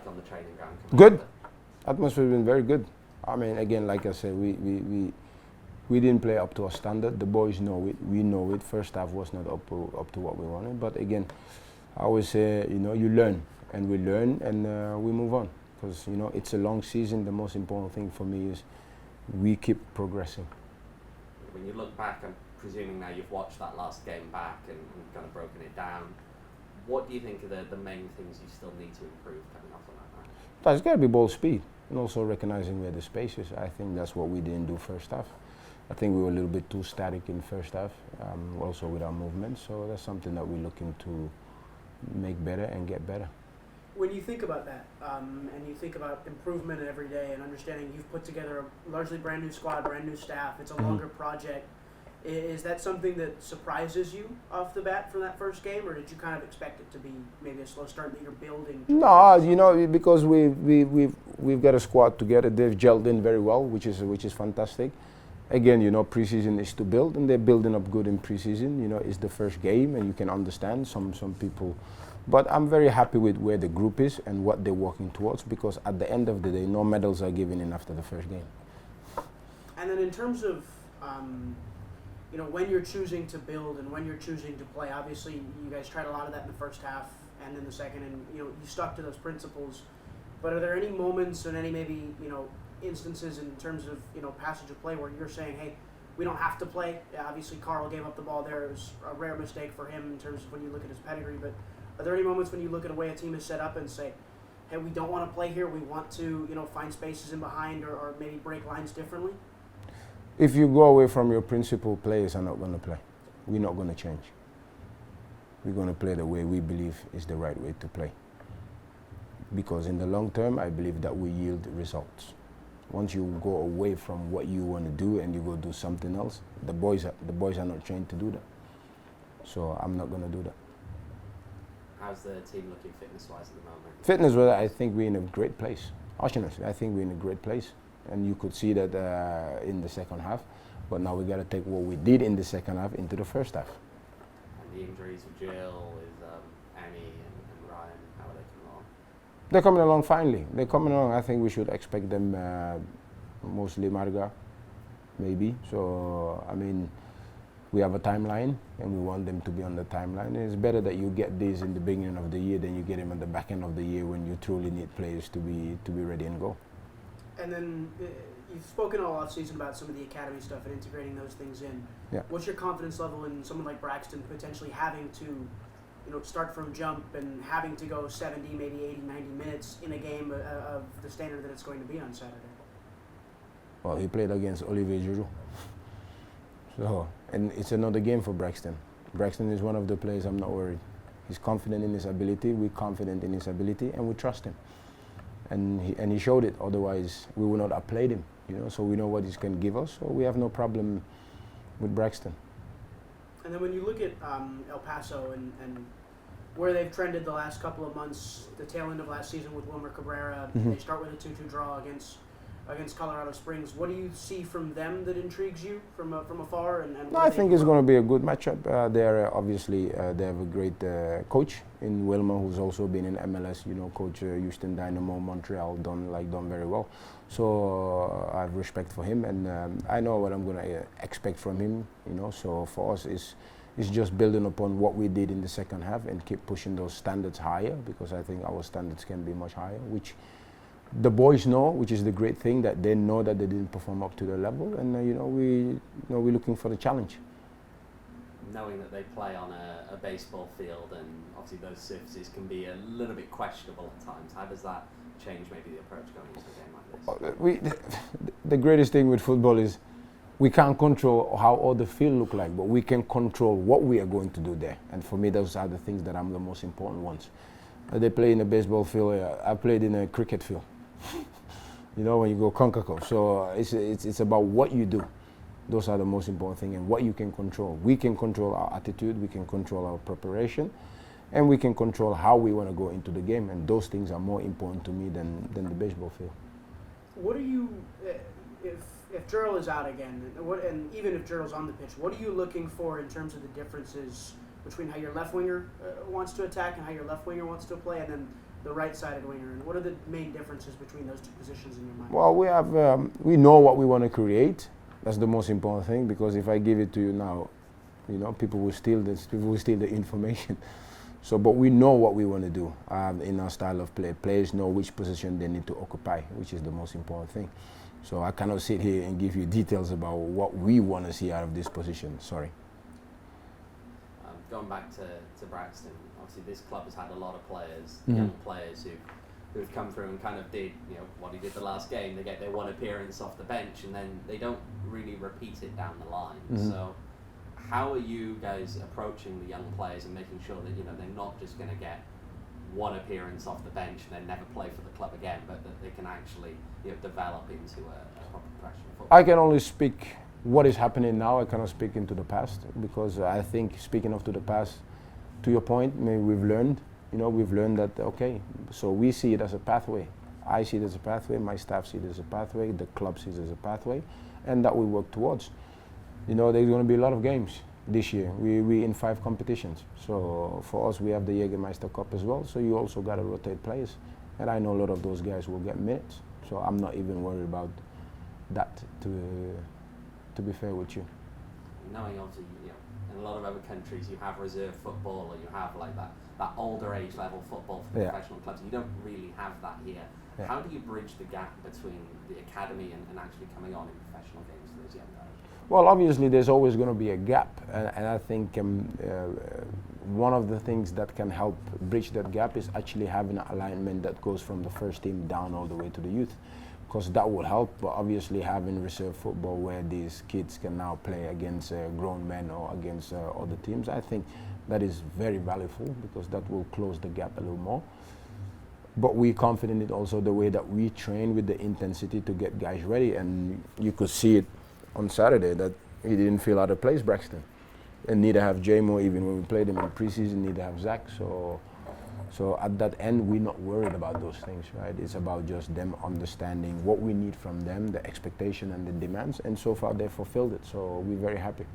on the training ground? Good. Atmosphere has been very good. I mean, again, like I said, we didn't play up to our standard. The boys know it. We know it. First half was not up to what we wanted. But again, I always say, you learn, and we learn, and we move on. Because it's a long season. The most important thing for me is we keep progressing. When you look back, I'm presuming now you've watched that last game back and kind of broken it down. What do you think are the main things you still need to improve coming off of that match? It's got to be ball speed and also recognizing where the space is. I think that's what we didn't do first half. I think we were a little bit too static in first half, also with our movement. So that's something that we're looking to make better and get better. When you think about that, and you think about improvement every day and understanding you've put together a largely brand new squad, brand new staff, it's a longer project. Is that something that surprises you off the bat from that first game, or did you kind of expect it to be maybe a slow start that you're building? No, because we've got a squad together. They've gelled in very well, which is fantastic. Again, preseason is to build, and they're building up good in preseason. It's the first game, and you can understand some people. But I'm very happy with where the group is and what they're working towards, because at the end of the day, no medals are given in after the first game. And then in terms of when you're choosing to build and when you're choosing to play, obviously you guys tried a lot of that in the first half and in the second, and you stuck to those principles. But are there any moments and any maybe instances in terms of passage of play where you're saying, hey, we don't have to play? Obviously Carl gave up the ball there. It was a rare mistake for him in terms of when you look at his pedigree. But are there any moments when you look at the way a team is set up and say, hey, we don't want to play here, we want to find spaces in behind or maybe break lines differently? If you go away from your principal, players are not going to play. We're not going to change. We're going to play the way we believe is the right way to play. Because in the long term, I believe that will yield results. Once you go away from what you want to do and you go do something else, the boys are not trained to do that. So I'm not going to do that. How's the team looking fitness-wise at the moment? Fitness-wise, I think we're in a great place. Honestly, I think we're in a great place. And you could see that in the second half. But now we got to take what we did in the second half into the first half. And the injuries with Jill, with Annie and Ryan, how are they coming along? They're coming along finely. They're coming along. I think we should expect them mostly Marga, maybe. So, I mean, we have a timeline and we want them to be on the timeline. And it's better that you get these in the beginning of the year than you get them at the back end of the year when you truly need players to be ready and go. And then you've spoken all off-season about some of the academy stuff and integrating those things in. Yeah. What's your confidence level in someone like Braxton potentially having to start from jump and having to go 70, maybe 80, 90 minutes in a game of the standard that it's going to be on Saturday? Well, he played against Olivier Giroud. So, and it's another game for Braxton. Braxton is one of the players I'm not worried. He's confident in his ability, we're confident in his ability, and we trust him. And he showed it, otherwise we would not have played him. So we know what he can give us, so we have no problem with Braxton. And then when you look at El Paso and where they've trended the last couple of months, the tail end of last season with Wilmer Cabrera, they start with a 2-2 draw against Colorado Springs. What do you see from them that intrigues you from afar? And I think it's going to be a good matchup. Obviously they have a great coach in Wilmer, who's also been in MLS. Coach Houston Dynamo, Montreal, done very well. So I have respect for him, and I know what I'm going to expect from him. So for us, it's just building upon what we did in the second half and keep pushing those standards higher, because I think our standards can be much higher, which the boys know, which is the great thing, that they know that they didn't perform up to the level, and we're looking for the challenge. Knowing that they play on a baseball field, and obviously those surfaces can be a little bit questionable at times, how does that change maybe the approach going into a game like this? The greatest thing with football is we can't control how all the field look like, but we can control what we are going to do there. And for me, those are the things that are the most important ones. They play in a baseball field. I played in a cricket field. When you go CONCACAF. So it's about what you do. Those are the most important thing, and what you can control. We can control our attitude, we can control our preparation, and we can control how we want to go into the game. And those things are more important to me than the baseball field. What are you, if Gerald is out again, and even if Gerald's on the pitch, what are you looking for in terms of the differences between how your left winger wants to attack and how your left winger wants to play, and then the right-sided winger, and what are the main differences between those two positions in your mind? Well, we know what we want to create. That's the most important thing, because if I give it to you now, people will steal this. People will steal the information. So, but we know what we want to do in our style of play. Players know which position they need to occupy, which is the most important thing. So I cannot sit here and give you details about what we want to see out of this position. Sorry. Going back to Braxton, obviously this club has had a lot of players, young players who've come through and kind of did what he did the last game. They get their one appearance off the bench and then they don't really repeat it down the line. So how are you guys approaching the young players and making sure that they're not just going to get one appearance off the bench and then never play for the club again, but that they can actually develop into a proper professional football? I can only speak what is happening now. I cannot speak into the past, because I think, speaking of to the past, to your point, maybe we've learned that, okay, so we see it as a pathway. I see it as a pathway, my staff see it as a pathway, the club sees it as a pathway, and that we work towards. There's going to be a lot of games this year. We in 5 competitions. So for us, we have the Jägermeister Cup as well, so you also got to rotate players. And I know a lot of those guys will get minutes, so I'm not even worried about that, to be fair with you. Knowing obviously, in a lot of other countries you have reserve football, or you have like that older age level football for professional clubs. You don't really have that here. Yeah. How do you bridge the gap between the academy and actually coming on in professional games for those young guys? Well, obviously there's always going to be a gap, and I think one of the things that can help bridge that gap is actually having an alignment that goes from the first team down all the way to the youth, because that will help. But obviously having reserve football where these kids can now play against grown men or against other teams, I think that is very valuable, because that will close the gap a little more. But we're confident in also the way that we train with the intensity to get guys ready, and you could see it on Saturday that he didn't feel out of place, Braxton. And neither have Jamo, even when we played him in preseason, neither have Zach. So at that end, we're not worried about those things, right? It's about just them understanding what we need from them, the expectation and the demands, and so far they've fulfilled it, so we're very happy.